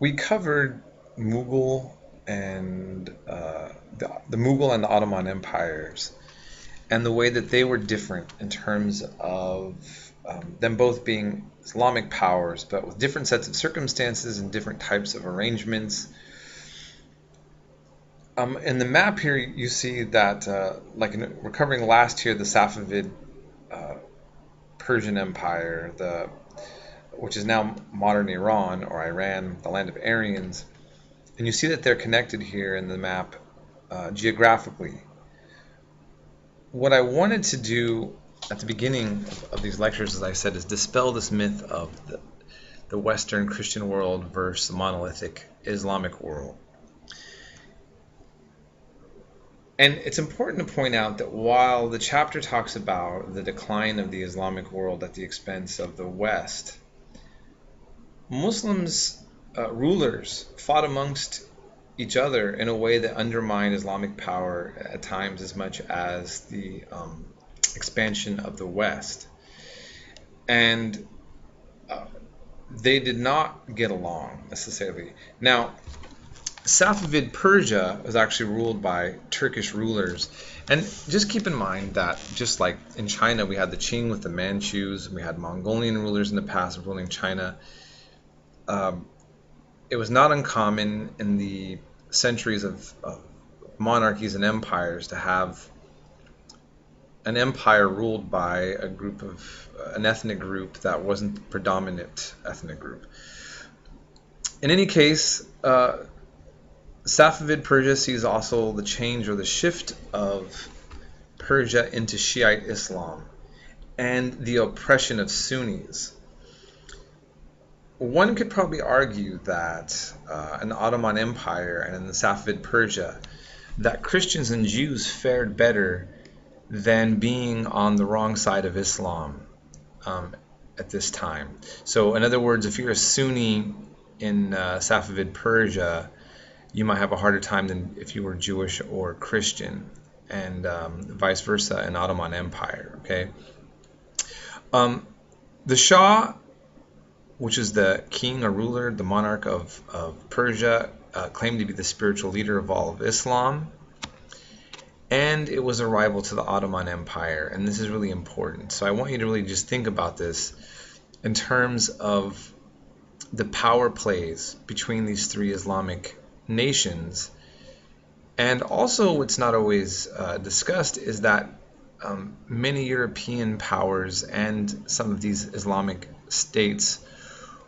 We covered Mughal and the Mughal and the Ottoman empires, and the way that they were different in terms of them both being Islamic powers, but with different sets of circumstances and different types of arrangements. In the map here, you see that, we're covering last year, the Safavid uh, Persian Empire, which is now modern Iran or Iran, the land of Aryans. And you see that they're connected here in the map geographically. What I wanted to do at the beginning of these lectures, as I said, is dispel this myth of the Western Christian world versus the monolithic Islamic world. And it's important to point out that while the chapter talks about the decline of the Islamic world at the expense of the West, Muslims, rulers, fought amongst each other in a way that undermined Islamic power at times as much as the expansion of the West. And they did not get along necessarily. Now, Safavid Persia was actually ruled by Turkish rulers. And just keep in mind that just like in China, we had the Qing with the Manchus, we had Mongolian rulers in the past ruling China. It was not uncommon in the centuries of monarchies and empires to have an empire ruled by an ethnic group that wasn't the predominant ethnic group. In any case, Safavid Persia sees also the change or the shift of Persia into Shiite Islam and the oppression of Sunnis. One could probably argue that in the Ottoman Empire and in the Safavid Persia, that Christians and Jews fared better than being on the wrong side of Islam at this time. So, in other words, if you're a Sunni in Safavid Persia, you might have a harder time than if you were Jewish or Christian, and vice versa in Ottoman Empire. Okay, the Shah, which is the king or ruler, the monarch of Persia, claimed to be the spiritual leader of all of Islam, and it was a rival to the Ottoman Empire, and this is really important. So I want you to really just think about this in terms of the power plays between these three Islamic nations. And also what's not always discussed is that many European powers and some of these Islamic states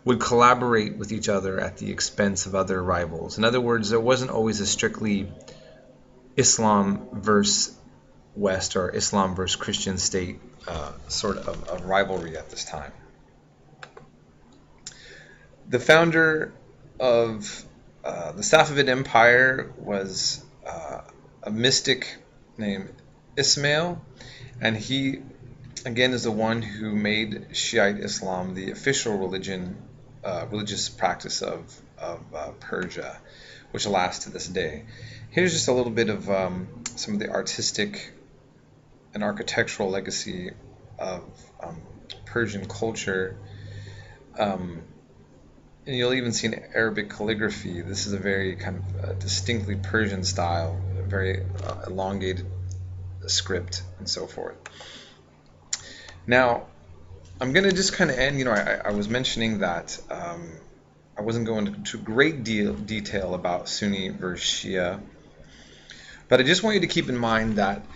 would collaborate with each other at the expense of other rivals. In other words, there wasn't always a strictly Islam versus West or Islam versus Christian state sort of rivalry at this time. The founder of the Safavid Empire was a mystic named Ismail, and he, again, is the one who made Shiite Islam the official religious practice of Persia, which lasts to this day. Here's just a little bit of some of the artistic and architectural legacy of Persian culture. And you'll even see in Arabic calligraphy. This is a very kind of distinctly Persian style, very elongated script and so forth. Now, I'm going to just kind of end, I was mentioning that I wasn't going into great detail about Sunni versus Shia, but I just want you to keep in mind that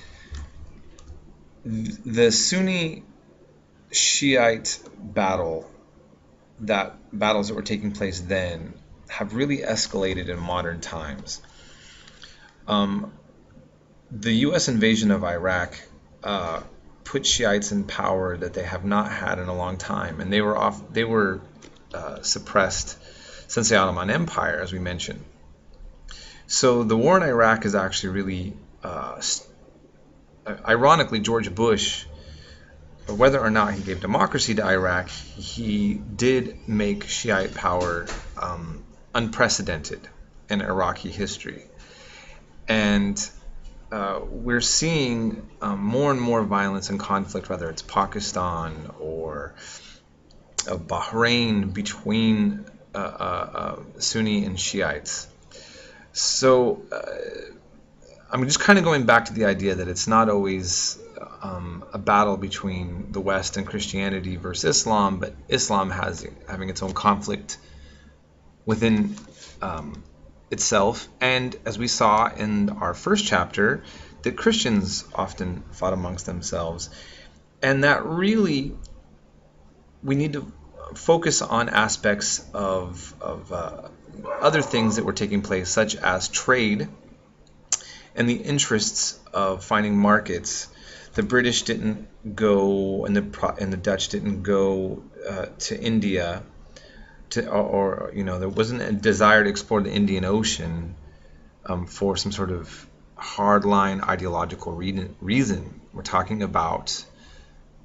the Sunni Shiite battles that were taking place then have really escalated in modern times. The U.S. invasion of Iraq put Shiites in power that they have not had in a long time, and they were suppressed since the Ottoman Empire, as we mentioned. So the war in Iraq is actually really, ironically, George Bush, whether or not he gave democracy to Iraq, he did make Shiite power unprecedented in Iraqi history. And we're seeing more and more violence and conflict, whether it's Pakistan or Bahrain, between Sunni and Shiites. So I'm just kind of going back to the idea that it's not always a battle between the West and Christianity versus Islam, but Islam having its own conflict within itself. And as we saw in our first chapter, that Christians often fought amongst themselves. And that really, we need to focus on aspects of other things that were taking place, such as trade and the interests of finding markets. The British didn't go, and the Dutch didn't go to India, or there wasn't a desire to explore the Indian Ocean for some sort of hardline ideological reason. We're talking about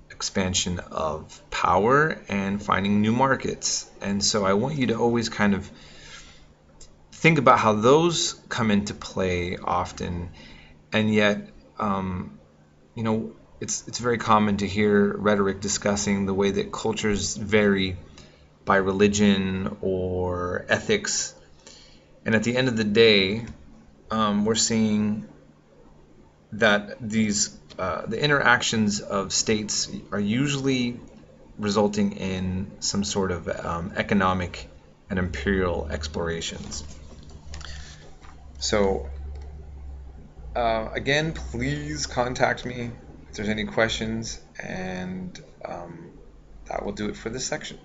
expansion of power and finding new markets. And so I want you to always kind of think about how those come into play often. And yet, it's very common to hear rhetoric discussing the way that cultures vary by religion or ethics. And at the end of the day, we're seeing that the interactions of states are usually resulting in some sort of economic and imperial explorations. So again, please contact me if there's any questions, and that will do it for this section.